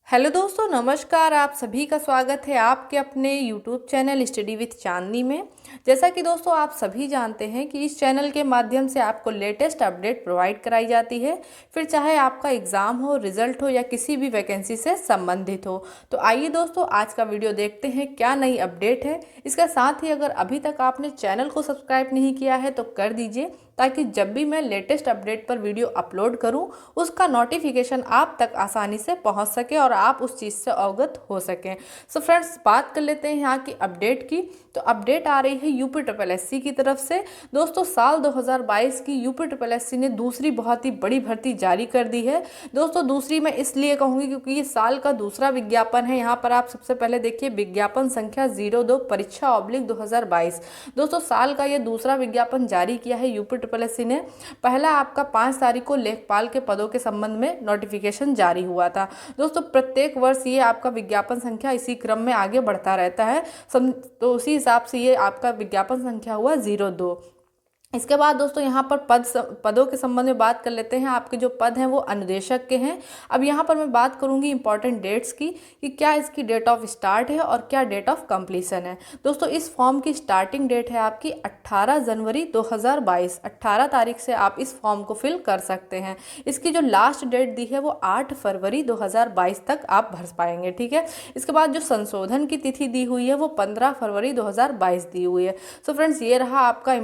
Hello दोस्तों, नमस्कार। आप सभी का स्वागत है आपके अपने यूट्यूब चैनल स्टडी विथ चांदनी में। जैसा कि दोस्तों आप सभी जानते हैं कि इस चैनल के माध्यम से आपको लेटेस्ट अपडेट प्रोवाइड कराई जाती है, फिर चाहे आपका एग्ज़ाम हो, रिजल्ट हो या किसी भी वैकेंसी से संबंधित हो। तो आइए दोस्तों, आज का वीडियो देखते हैं क्या नई अपडेट है। इसके साथ ही अगर अभी तक आपने चैनल को सब्सक्राइब नहीं किया है तो कर दीजिए, ताकि जब भी मैं लेटेस्ट अपडेट पर वीडियो अपलोड करूं उसका नोटिफिकेशन आप तक आसानी से पहुंच सके और आप उस चीज़ से अवगत हो सकें। सो फ्रेंड्स, बात कर लेते हैं यहाँ की अपडेट की। तो अपडेट आ रही है यूपी ट्रिपल एससी की तरफ से। दोस्तों, साल 2022 की यूपी ट्रिपल एससी ने दूसरी बहुत ही बड़ी भर्ती जारी कर दी है। दोस्तों, दूसरी मैं इसलिए कहूँगी क्योंकि ये साल का दूसरा विज्ञापन है। यहाँ पर आप सबसे पहले देखिए विज्ञापन संख्या 02 परीक्षा/2022। दोस्तों, साल का ये दूसरा विज्ञापन जारी किया है यूपी ट्रिपल एससी ने। पहला आपका 5 तारीख को लेखपाल के पदों के संबंध में नोटिफिकेशन जारी हुआ था। दोस्तों, प्रत्येक वर्ष ये आपका विज्ञापन संख्या इसी क्रम में आगे बढ़ता रहता है। तो उसी हिसाब से ये आपका विज्ञापन संख्या हुआ 02। इसके बाद दोस्तों यहाँ पर पदों के संबंध में बात कर लेते हैं। आपके जो पद हैं वो अनुदेशक के हैं। अब यहाँ पर मैं बात करूँगी इंपॉर्टेंट डेट्स की कि क्या इसकी डेट ऑफ स्टार्ट है और क्या डेट ऑफ कंप्लीशन है। दोस्तों, इस फॉर्म की स्टार्टिंग डेट है आपकी 18 जनवरी 2022। 18 तारीख से आप इस फॉर्म को फिल कर सकते हैं। इसकी जो लास्ट डेट दी है वो 8 फरवरी 2022 तक आप भर पाएंगे। ठीक है। इसके बाद जो संशोधन की तिथि दी हुई है वो 15 फरवरी 2022 दी हुई है। सो फ्रेंड्स, ये रहा आपका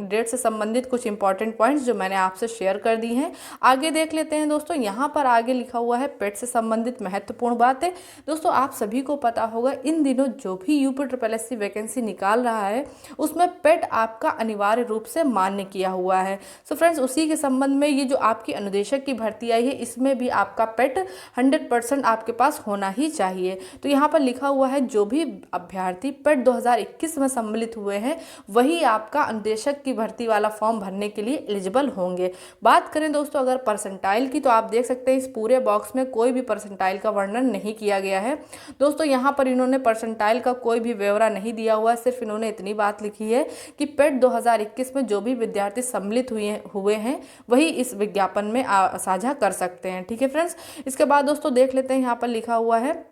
डेट से संबंधित कुछ इंपॉर्टेंट पॉइंट्स जो मैंने आपसे शेयर कर दी हैं। आगे देख लेते हैं दोस्तों। यहाँ पर आगे लिखा हुआ है पेट से संबंधित महत्वपूर्ण बातें। दोस्तों, आप सभी को पता होगा इन दिनों जो भी यूपी ट्रिपल एससी वैकेंसी निकाल रहा है उसमें पेट आपका अनिवार्य रूप से मान्य किया हुआ है। सो फ्रेंड्स, उसी के संबंध में ये जो आपकी अनुदेशक की भर्ती आई है इसमें भी आपका पेट 100% आपके पास होना ही चाहिए। तो यहाँ पर लिखा हुआ है जो भी अभ्यर्थी पेट 2021 में सम्मिलित हुए हैं वही आपका अनुदेशक की भर्ती वाला फॉर्म भरने के लिए एलिजिबल होंगे। बात करें दोस्तों अगर परसेंटाइल की, तो आप देख सकते हैं इस पूरे बॉक्स में कोई भी परसेंटाइल का वर्णन नहीं किया गया है। दोस्तों, यहाँ पर इन्होंने परसेंटाइल का कोई भी ब्यौरा नहीं दिया हुआ है। सिर्फ इन्होंने इतनी बात लिखी है कि पेट 2021 में जो भी विद्यार्थी सम्मिलित हुए हैं वही इस विज्ञापन में साझा कर सकते हैं। ठीक है फ्रेंड्स। इसके बाद दोस्तों देख लेते हैं, यहाँ पर लिखा हुआ है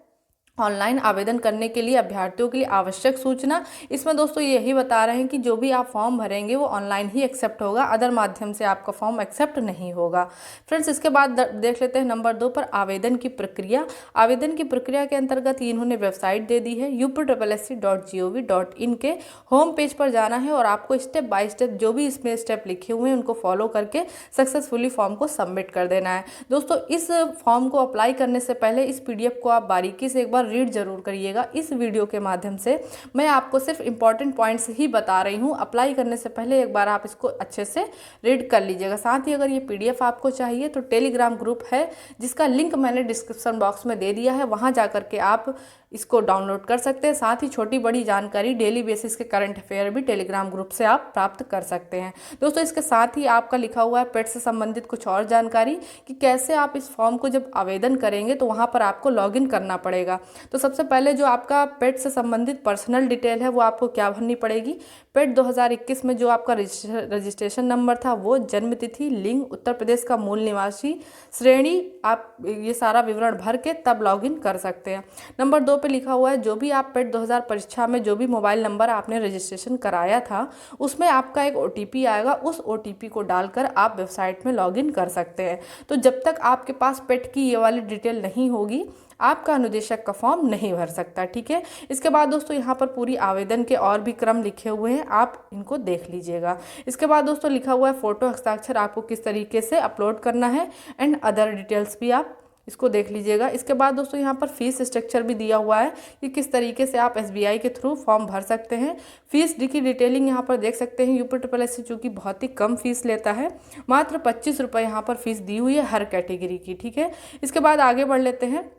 ऑनलाइन आवेदन करने के लिए अभ्यर्थियों के लिए आवश्यक सूचना। इसमें दोस्तों यही बता रहे हैं कि जो भी आप फॉर्म भरेंगे वो ऑनलाइन ही एक्सेप्ट होगा, अदर माध्यम से आपका फॉर्म एक्सेप्ट नहीं होगा। फ्रेंड्स, इसके बाद देख लेते हैं नंबर 2 पर आवेदन की प्रक्रिया। आवेदन की प्रक्रिया के अंतर्गत इन्होंने वेबसाइट दे दी है upsc.gov.in के होम पेज पर जाना है और आपको स्टेप बाय स्टेप जो भी इसमें स्टेप लिखे हुए हैं उनको फॉलो करके सक्सेसफुली फॉर्म को सबमिट कर देना है। दोस्तों, इस फॉर्म को अप्लाई करने से पहले इस PDF को आप बारीकी से एक बार रीड जरूर करिएगा। इस वीडियो के माध्यम से मैं आपको सिर्फ इंपॉर्टेंट पॉइंट्स ही बता रही हूँ। अप्लाई करने से पहले एक बार आप इसको अच्छे से रीड कर लीजिएगा। साथ ही अगर ये PDF आपको चाहिए तो टेलीग्राम ग्रुप है जिसका लिंक मैंने डिस्क्रिप्शन बॉक्स में दे दिया है, वहाँ जा करके आप इसको डाउनलोड कर सकते हैं। साथ ही छोटी बड़ी जानकारी डेली बेसिस के करंट अफेयर भी टेलीग्राम ग्रुप से आप प्राप्त कर सकते हैं। दोस्तों, इसके साथ ही आपका लिखा हुआ है पेट से संबंधित कुछ और जानकारी कि कैसे आप इस फॉर्म को जब आवेदन करेंगे तो वहाँ पर आपको लॉगिन करना पड़ेगा। तो सबसे पहले जो आपका पेट से संबंधित पर्सनल डिटेल है वो आपको क्या भरनी पड़ेगी। पेट 2021 में जो आपका रजिस्ट्रेशन नंबर था वो, जन्म तिथि, लिंग, उत्तर प्रदेश का मूल निवासी, श्रेणी, आप ये सारा विवरण भर के तब लॉगिन कर सकते हैं। नंबर 2 पे लिखा हुआ है जो भी आप पेट 2000 परीक्षा में जो भी मोबाइल नंबर आपने रजिस्ट्रेशन कराया था उसमें आपका एक OTP आएगा, उस OTP को डालकर आप वेबसाइट में लॉगिन कर सकते हैं। तो जब तक आपके पास पेट की ये वाली डिटेल नहीं होगी आपका अनुदेशक का फॉर्म नहीं भर सकता। ठीक है। इसके बाद दोस्तों यहाँ पर पूरी आवेदन के और भी क्रम लिखे हुए हैं, आप इनको देख लीजिएगा। इसके बाद दोस्तों लिखा हुआ है फोटो हस्ताक्षर आपको किस तरीके से अपलोड करना है एंड अदर डिटेल्स भी आप इसको देख लीजिएगा। इसके बाद दोस्तों यहाँ पर फीस स्ट्रक्चर भी दिया हुआ है कि किस तरीके से आप SBI के थ्रू फॉर्म भर सकते हैं। फीस की डिटेलिंग यहाँ पर देख सकते हैं। यूपी ट्रिपल एससी चूँकि बहुत ही कम फीस लेता है, मात्र 25 रुपये यहाँ पर फीस दी हुई है हर कैटेगरी की। ठीक है। इसके बाद आगे बढ़ लेते हैं।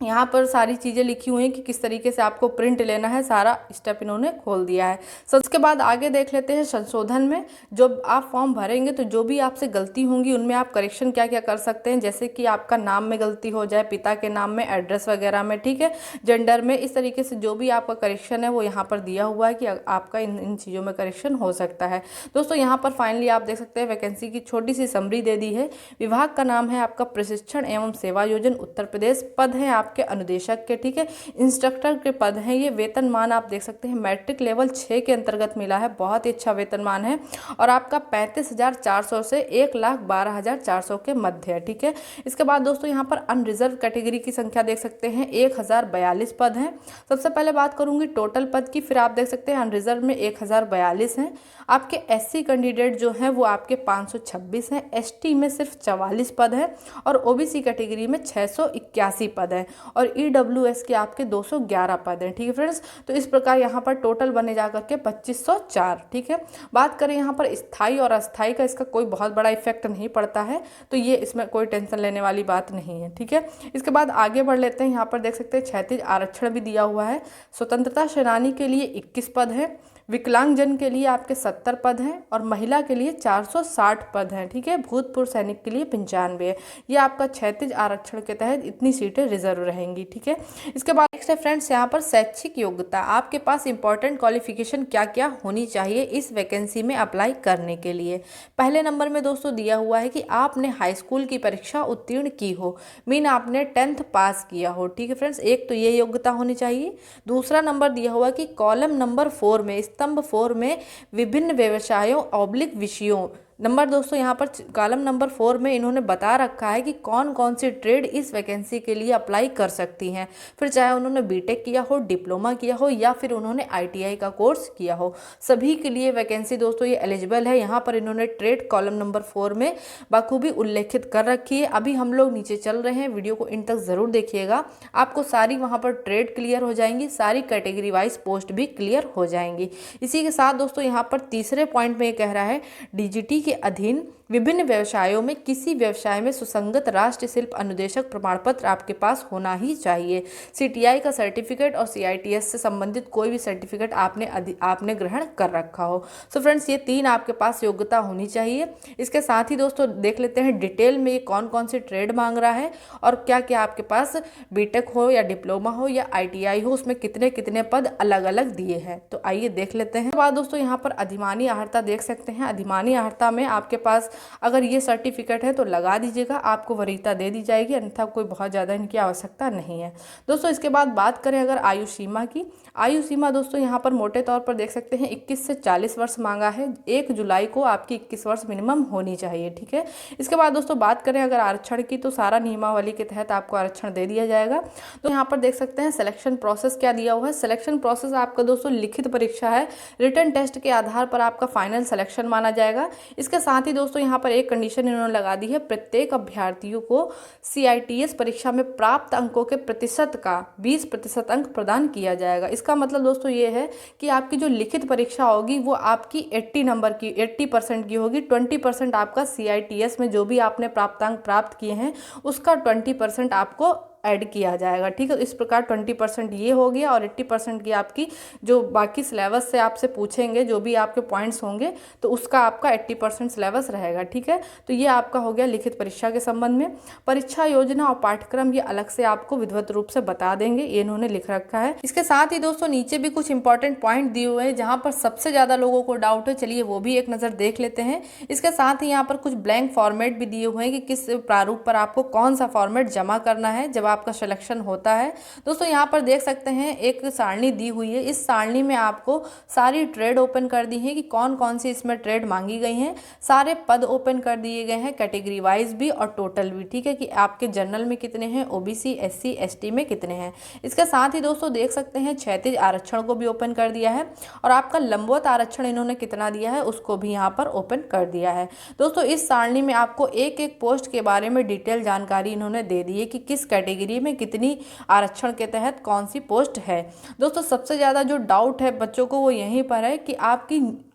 यहाँ पर सारी चीज़ें लिखी हुई हैं कि किस तरीके से आपको प्रिंट लेना है, सारा स्टेप इन्होंने खोल दिया है। उसके बाद आगे देख लेते हैं संशोधन में। जब आप फॉर्म भरेंगे तो जो भी आपसे गलती होंगी उनमें आप करेक्शन क्या क्या कर सकते हैं, जैसे कि आपका नाम में गलती हो जाए, पिता के नाम में, एड्रेस वगैरह में, ठीक है, जेंडर में, इस तरीके से जो भी आपका करेक्शन है वो यहाँ पर दिया हुआ है कि आपका इन चीज़ों में करेक्शन हो सकता है। दोस्तों, यहाँ पर फाइनली आप देख सकते हैं वैकेंसी की छोटी सी समरी दे दी है। विभाग का नाम है आपका प्रशिक्षण एवं सेवा योजन उत्तर प्रदेश। पद है आपके अनुदेशक के, ठीक है, इंस्ट्रक्टर के पद हैं। ये वेतनमान आप देख सकते हैं मैट्रिक लेवल 6 के अंतर्गत मिला है, बहुत ही अच्छा वेतनमान है और आपका 35,400 से 1,12,400 के मध्य है, ठीक है। इसके बाद दोस्तों यहाँ पर अनरिजर्व कैटेगरी की संख्या देख सकते हैं 1042 पद हैं। सबसे पहले बात करूंगी टोटल पद की, फिर आप देख सकते हैं अनरिजर्व में 1042 हैं। आपके एससी कैंडिडेट जो हैं वो आपके 526 हैं, एसटी में सिर्फ 44 पद हैं और ओबीसी कैटेगरी में 681 पद हैं और ईडब्ल्यूएस के आपके 211 पद हैं, ठीक है फ्रेंड्स। तो इस प्रकार यहाँ पर टोटल बने जा करके 2504, ठीक है। बात करें यहाँ पर स्थायी और अस्थायी का, इसका कोई बहुत बड़ा इफेक्ट नहीं पड़ता है, तो ये इसमें कोई टेंशन लेने वाली बात नहीं है, ठीक है। इसके बाद आगे बढ़ लेते हैं। यहाँ पर देख सकते हैं क्षैतिज आरक्षण भी दिया हुआ है। स्वतंत्रता सेनानी के लिए 21 पद है, विकलांगजन के लिए आपके 70 पद हैं और महिला के लिए 460 पद हैं, ठीक है। भूतपूर्व सैनिक के लिए 95 है। ये आपका क्षैतिज आरक्षण के तहत इतनी सीटें रिजर्व रहेंगी, ठीक है। इसके बाद नेक्स्ट है फ्रेंड्स यहाँ पर शैक्षिक योग्यता। आपके पास इंपॉर्टेंट क्वालिफिकेशन क्या क्या होनी चाहिए इस वैकेंसी में अप्लाई करने के लिए। पहले नंबर में दोस्तों दिया हुआ है कि आपने हाई स्कूल की परीक्षा उत्तीर्ण की हो, मीन आपने 10th पास किया हो, ठीक है फ्रेंड्स। एक तो ये योग्यता होनी चाहिए। दूसरा नंबर दिया हुआ है कि कॉलम नंबर 4 में, स्तंभ 4 में विभिन्न व्यवसायों ऑब्लिक विषयों, नंबर दोस्तों यहाँ पर कॉलम नंबर 4 में इन्होंने बता रखा है कि कौन कौन सी ट्रेड इस वैकेंसी के लिए अप्लाई कर सकती हैं, फिर चाहे उन्होंने बीटेक किया हो, डिप्लोमा किया हो या फिर उन्होंने आईटीआई का कोर्स किया हो, सभी के लिए वैकेंसी दोस्तों ये एलिजिबल है। यहाँ पर इन्होंने ट्रेड कॉलम नंबर 4 में बखूबी उल्लेखित कर रखी है। अभी हम लोग नीचे चल रहे हैं, वीडियो को इन तक ज़रूर देखिएगा, आपको सारी वहाँ पर ट्रेड क्लियर हो जाएंगी, सारी कैटेगरी वाइज पोस्ट भी क्लियर हो जाएंगी। इसी के साथ दोस्तों यहाँ पर तीसरे पॉइंट में ये कह रहा है डीजीटी के अधीन विभिन्न व्यवसायों में किसी व्यवसाय में सुसंगत राष्ट्रीय शिल्प अनुदेशक प्रमाण पत्र आपके पास होना ही चाहिए। सीटीआई का सर्टिफिकेट और सीआईटीएस से संबंधित कोई भी सर्टिफिकेट आपने ग्रहण कर रखा हो। सो फ्रेंड्स ये 3 आपके पास योग्यता होनी चाहिए। इसके साथ ही दोस्तों देख लेते हैं डिटेल में ये कौन कौन सी ट्रेड मांग रहा है और क्या क्या आपके पास बीटेक हो या डिप्लोमा हो या आईटीआई हो, उसमें कितने कितने पद अलग अलग दिए हैं। तो आइए देख लेते हैं। बाद दोस्तों यहाँ पर अधिमानी आहर्ता देख सकते हैं। अधिमानी आहर्ता में आपके पास अगर ये सर्टिफिकेट है तो लगा दीजिएगा, आपको वरीयता दे दी जाएगी, अन्यथा कोई बहुत ज़्यादा इनकी आवश्यकता नहीं है दोस्तों। इसके बाद बात करें अगर आयु सीमा की, आयु सीमा दोस्तों यहाँ पर मोटे तौर पर देख सकते हैं 21 से 40 वर्ष मांगा है। 1 जुलाई को आपकी 21 वर्ष मिनिमम होनी चाहिए, ठीक है। इसके बाद दोस्तों बात करें अगर आरक्षण की, तो सारा नियमावली के तहत आपको आरक्षण दे दिया जाएगा। तो यहाँ पर देख सकते हैं सिलेक्शन प्रोसेस क्या दिया हुआ है। सिलेक्शन प्रोसेस आपका दोस्तों लिखित परीक्षा है, रिटन टेस्ट के आधार पर आपका फाइनल सिलेक्शन माना जाएगा। इसके साथ ही दोस्तों यहाँ पर एक कंडीशन इन्होंने लगा दी है, प्रत्येक अभ्यर्थियों को सीआईटीएस परीक्षा में प्राप्त अंकों के प्रतिशत का 20% अंक प्रदान किया जाएगा। इसका मतलब दोस्तों ये है कि आपकी जो लिखित परीक्षा होगी वो आपकी 80% की होगी। 20% आपका सीआईटीएस में जो भी आपने प्राप्तांक प्राप्त किए हैं उसका 20% आपको ऐड किया जाएगा, ठीक है। इस प्रकार 20% ये हो गया और 80% की आपकी जो बाकी सिलेबस से आपसे पूछेंगे, जो भी आपके पॉइंट्स होंगे तो उसका आपका 80% सिलेबस रहेगा, ठीक है। तो ये आपका हो गया लिखित परीक्षा के संबंध में। परीक्षा योजना और पाठ्यक्रम ये अलग से आपको विधिवत रूप से बता देंगे, ये इन्होंने लिख रखा है। इसके साथ ही दोस्तों नीचे भी कुछ इंपॉर्टेंट पॉइंट दिए हुए हैं जहाँ पर सबसे ज़्यादा लोगों को डाउट है, चलिए वो भी एक नज़र देख लेते हैं। इसके साथ ही यहाँ पर कुछ ब्लैंक फॉर्मेट भी दिए हुए हैं कि किस प्रारूप पर आपको कौन सा फॉर्मेट जमा करना है जब आपका सिलेक्शन होता है। दोस्तों यहाँ पर देख सकते हैं एक सारणी दी हुई है, इस सारणी में आपको सारी ट्रेड ओपन कर दी है कि कौन कौन सी इसमें ट्रेड मांगी गई हैं, सारे पद ओपन कर दिए गए हैं, कैटेगरी वाइज भी और टोटल भी, ठीक है, कि आपके जनरल में कितने हैं, ओबीसी एससी एसटी में कितने हैं। इसके साथ ही दोस्तों देख सकते हैं क्षैतिज आरक्षण को भी ओपन कर दिया है और आपका लंबवत आरक्षण इन्होंने कितना दिया है उसको भी यहाँ पर ओपन कर दिया है। दोस्तों इस सारणी में आपको एक एक पोस्ट के बारे में डिटेल जानकारी इन्होंने दे दी है कि किस कैटेगरी में कितनी आरक्षण के तहत कौन सी पोस्ट है। दोस्तों सबसे ज़्यादा जो डाउट है बच्चों को वो यहीं पर है कि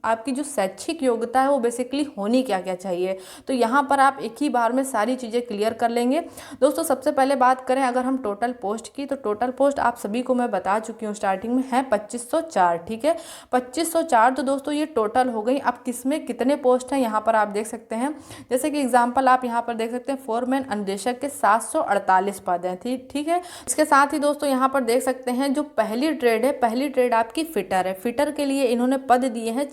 आपकी जो शैक्षिक योग्यता है वो बेसिकली होनी क्या क्या चाहिए। तो यहाँ पर आप एक ही बार में सारी चीज़ें क्लियर कर लेंगे। दोस्तों सबसे पहले बात करें अगर हम टोटल पोस्ट की, तो टोटल पोस्ट आप सभी को मैं बता चुकी हूँ स्टार्टिंग में है 2504, ठीक है। 2504 तो दोस्तों ये टोटल हो गई। अब किसमें कितने पोस्ट हैं यहाँ पर आप देख सकते हैं, जैसे कि एग्जाम्पल आप यहाँ पर देख सकते हैं फोरमैन अनुदेशक के 748 पद हैं। ठीक है। इसके साथ ही दोस्तों यहाँ पर देख सकते हैं जो पहली ट्रेड है, पहली ट्रेड आपकी फिटर है। फिटर के लिए इन्होंने पद दिए हैं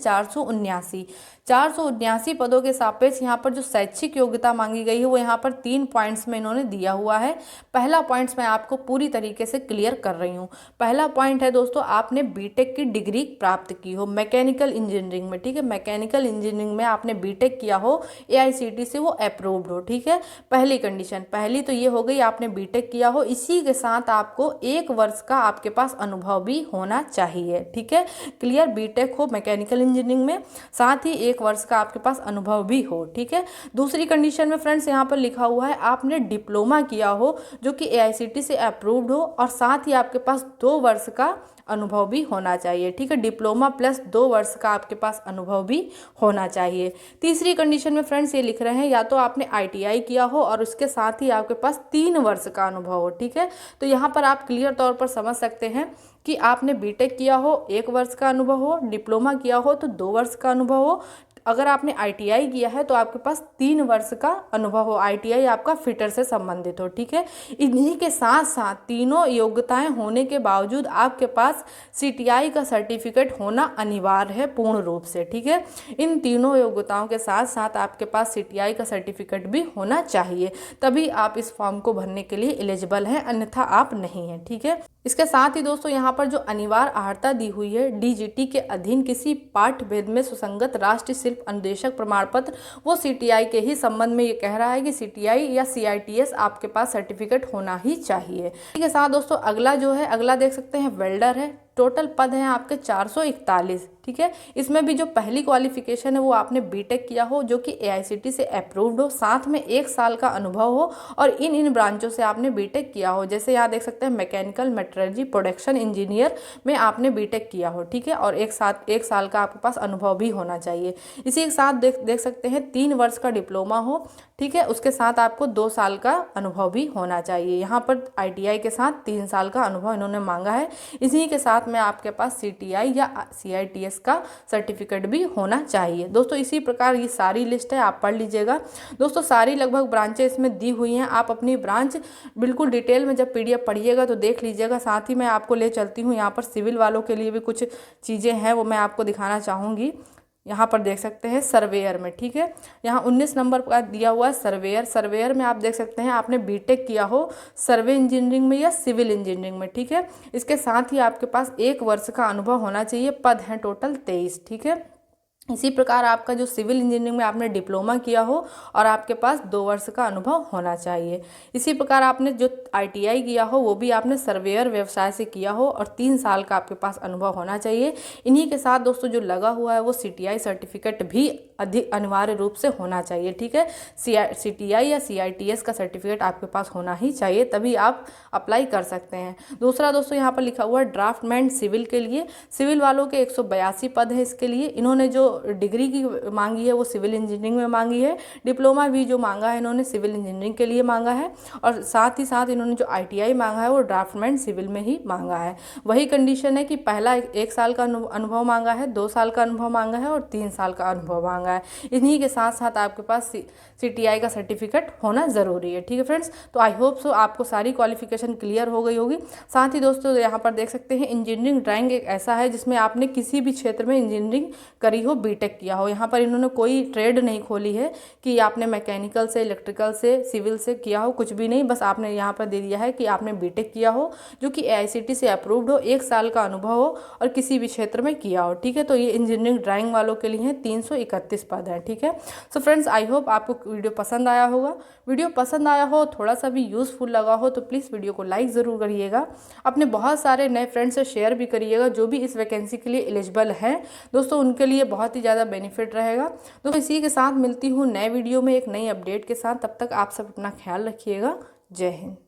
479 पदों के सापेक्ष यहाँ पर जो शैक्षिक योग्यता मांगी गई है वो यहाँ पर 3 पॉइंट्स में इन्होंने दिया हुआ है। पहला पॉइंट्स मैं आपको पूरी तरीके से क्लियर कर रही हूँ। पहला पॉइंट है दोस्तों, आपने बीटेक की डिग्री प्राप्त की हो मैकेनिकल इंजीनियरिंग में। ठीक है, मैकेनिकल इंजीनियरिंग में आपने बीटेक किया हो, AICTE से वो अप्रूव्ड हो। ठीक है, पहली कंडीशन, पहली तो ये हो गई आपने बीटेक किया हो, इसी के साथ आपको 1 वर्ष का आपके पास अनुभव भी होना चाहिए। ठीक है, क्लियर, बीटेक हो मैकेनिकल इंजीनियरिंग में, साथ ही 1 वर्ष का आपके पास अनुभव भी हो। ठीक है, दूसरी कंडीशन में फ्रेंड्स यहाँ पर लिखा हुआ है आपने डिप्लोमा किया हो जो कि AICTE से अप्रूव्ड हो, और साथ ही आपके पास 2 वर्ष का अनुभव भी होना चाहिए। ठीक है, डिप्लोमा प्लस 2 वर्ष का आपके पास अनुभव भी होना चाहिए। तीसरी कंडीशन में फ्रेंड्स ये लिख रहे हैं या तो आपने ITI किया हो और उसके साथ ही आपके पास 3 वर्ष का अनुभव हो। ठीक है, तो यहाँ पर आप क्लियर तौर पर समझ सकते हैं कि आपने बीटेक किया हो, 1 वर्ष का अनुभव हो, डिप्लोमा किया हो तो 2 वर्ष का अनुभव हो, अगर आपने ITI किया है तो आपके पास 3 वर्ष का अनुभव हो, ITI आपका फिटर से संबंधित हो। ठीक है, इन्हीं के साथ साथ तीनों योग्यताएं होने के बावजूद आपके पास CTI का सर्टिफिकेट होना अनिवार्य है पूर्ण रूप से। ठीक है, इन तीनों योग्यताओं के साथ साथ आपके पास CTI का सर्टिफिकेट भी होना चाहिए, तभी आप इस फॉर्म को भरने के लिए एलिजिबल हैं, अन्यथा आप नहीं हैं। ठीक है, इसके साथ ही दोस्तों यहाँ पर जो अनिवार्य अर्हता दी हुई है DGT के अधीन किसी पाठ्यभेद में सुसंगत राष्ट्रीय शिल्प अनुदेशक प्रमाण पत्र, वो CTI के ही संबंध में ये कह रहा है कि CTI या CITS आपके पास सर्टिफिकेट होना ही चाहिए। इसके साथ दोस्तों अगला जो है, अगला देख सकते हैं वेल्डर है। टोटल पद हैं आपके 441। ठीक है, इसमें भी जो पहली क्वालिफिकेशन है वो आपने बीटेक किया हो जो कि AICTE से अप्रूव्ड हो, साथ में 1 साल का अनुभव हो और इन ब्रांचों से आपने बीटेक किया हो। जैसे यहाँ देख सकते हैं मैकेनिकल मेट्रोलॉजी प्रोडक्शन इंजीनियर में आपने बीटेक किया हो। ठीक है, और 1 साल का आपके पास अनुभव भी होना चाहिए। इसी के साथ देख सकते हैं 3 वर्ष का डिप्लोमा हो। ठीक है, उसके साथ आपको 2 साल का अनुभव भी होना चाहिए। यहाँ पर ITI के साथ 3 साल का अनुभव इन्होंने मांगा है। इसी के साथ में आपके पास CTI या CITS का सर्टिफिकेट भी होना चाहिए। दोस्तों इसी प्रकार ये सारी लिस्ट है, आप पढ़ लीजिएगा। दोस्तों सारी लगभग ब्रांचें इसमें दी हुई हैं, आप अपनी ब्रांच बिल्कुल डिटेल में जब PDF पढ़िएगा तो देख लीजिएगा। साथ ही मैं आपको ले चलती हूँ, यहाँ पर सिविल वालों के लिए भी कुछ चीज़ें हैं वो मैं आपको दिखाना चाहूँगी। यहाँ पर देख सकते हैं सर्वेयर में। ठीक है, यहाँ 19 नंबर का दिया हुआ है सर्वेयर। सर्वेयर में आप देख सकते हैं आपने बीटेक किया हो सर्वे इंजीनियरिंग में या सिविल इंजीनियरिंग में। ठीक है, इसके साथ ही आपके पास 1 वर्ष का अनुभव होना चाहिए। पद हैं टोटल 23। ठीक है, इसी प्रकार आपका जो सिविल इंजीनियरिंग में आपने डिप्लोमा किया हो और आपके पास 2 वर्ष का अनुभव होना चाहिए। इसी प्रकार आपने जो ITI किया हो वो भी आपने सर्वेयर व्यवसाय से किया हो और 3 साल का आपके पास अनुभव होना चाहिए। इन्हीं के साथ दोस्तों जो लगा हुआ है वो CTI सर्टिफिकेट भी अधिक अनिवार्य रूप से होना चाहिए। ठीक है, CTI या CITS का सर्टिफिकेट आपके पास होना ही चाहिए, तभी आप अप्लाई कर सकते हैं। दूसरा दोस्तों यहाँ पर लिखा हुआ है ड्राफ्टमैन सिविल के लिए। सिविल वालों के 182 पद है इसके लिए। इन्होंने जो डिग्री की मांगी है वो सिविल इंजीनियरिंग में मांगी है। डिप्लोमा भी जो मांगा है इन्होंने सिविल इंजीनियरिंग के लिए मांगा है, और साथ ही साथ इन्होंने जो ITI मांगा है वो ड्राफ्टमैन सिविल में ही मांगा है। वही कंडीशन है कि पहला 1 साल का अनुभव मांगा है, 2 साल का अनुभव मांगा है और 3 साल का अनुभव मांगा है। इन्हीं के साथ साथ आपके पास CTI का सर्टिफिकेट होना ज़रूरी है। ठीक है फ्रेंड्स, तो आई होप सो आपको सारी क्वालिफिकेशन क्लियर हो गई होगी। साथ ही दोस्तों यहाँ पर देख सकते हैं इंजीनियरिंग ड्राइंग एक ऐसा है जिसमें आपने किसी भी क्षेत्र में इंजीनियरिंग करी हो, बीटेक किया हो। यहाँ पर इन्होंने कोई ट्रेड नहीं खोली है कि आपने मैकेनिकल से, इलेक्ट्रिकल से, सिविल से किया हो, कुछ भी नहीं। बस आपने यहाँ पर दे दिया है कि आपने बीटेक किया हो जो कि AICTE से अप्रूव्ड हो, 1 साल का अनुभव हो और किसी भी क्षेत्र में किया हो। ठीक है, तो ये इंजीनियरिंग ड्राइंग वालों के लिए हैं, 331 पद हैं। ठीक है, सो फ्रेंड्स आई होप आपको वीडियो पसंद आया होगा। वीडियो पसंद आया हो, थोड़ा सा भी यूज़फुल लगा हो तो प्लीज़ वीडियो को लाइक ज़रूर करिएगा। अपने बहुत सारे नए फ्रेंड्स से शेयर भी करिएगा जो भी इस वैकेंसी के लिए एलिजिबल हैं दोस्तों, उनके लिए बहुत ही ज़्यादा बेनिफिट रहेगा। तो इसी के साथ मिलती हूँ नए वीडियो में एक नई अपडेट के साथ। तब तक आप सब अपना ख्याल रखिएगा। जय हिंद।